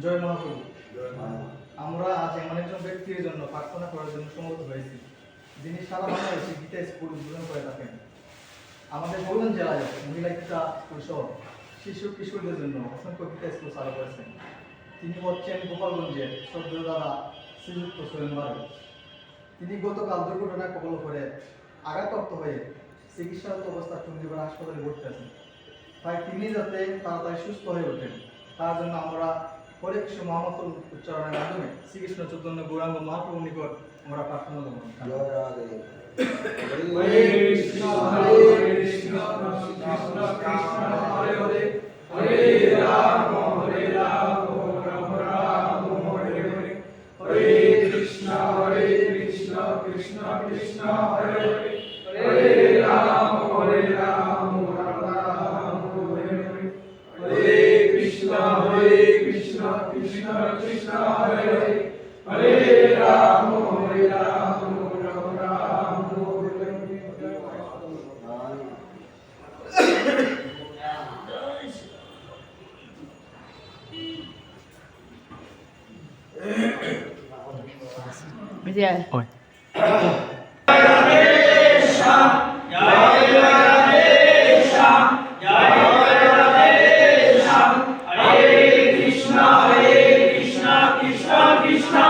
জয় মহাপ্রভু। আমরা আজ এমন একজন ব্যক্তির জন্য প্রার্থনা করার জন্য সমবেত হয়েছি, যিনি সারা বাংলাদেশে গীতা স্কুল উদ্বোধন করে থাকেন। আমাদের বরুণ জেলায় মহিলা গীতা স্কুল সহ শিশু কিশোরদের জন্য অসংখ্য গীতা স্কুল চালু করেছেন। তিনি হচ্ছেন গোপালগঞ্জের শ্রদ্ধেয় দাদা শ্রীযুক্ত সোহেল বারক। তিনি গতকাল দুর্ঘটনায় কবল করে আঘাতপ্রাপ্ত হয়ে চিকিৎসারত অবস্থায় চণ্ডীগড় হাসপাতালে ভর্তি আছেন। তাই তিনি যাতে তাড়াতাড়ি সুস্থ হয়ে ওঠেন, তার জন্য আমরা হরে কৃষ্ণ মহামন্ত্র উচ্চারণের মাধ্যমে শ্রীকৃষ্ণ চৈতন্য গৌরাঙ্গ মহাপ্রভুর নিকট আমরা প্রার্থনা করব। হরে কৃষ্ণ কৃষ্ণ কৃষ্ণ হরে হরে, হরে রাম রাম রাম হরে হরে, হরে কৃষ্ণ কৃষ্ণ কৃষ্ণ হরে হরে, হরে রাম রাম রাম হরে হরে, হরে কৃষ্ণ কৃষ্ণ কৃষ্ণ হরে হরে, হরে Ram Ram Ram Hare Hare. Oi. Hare Krishna Krishna Krishna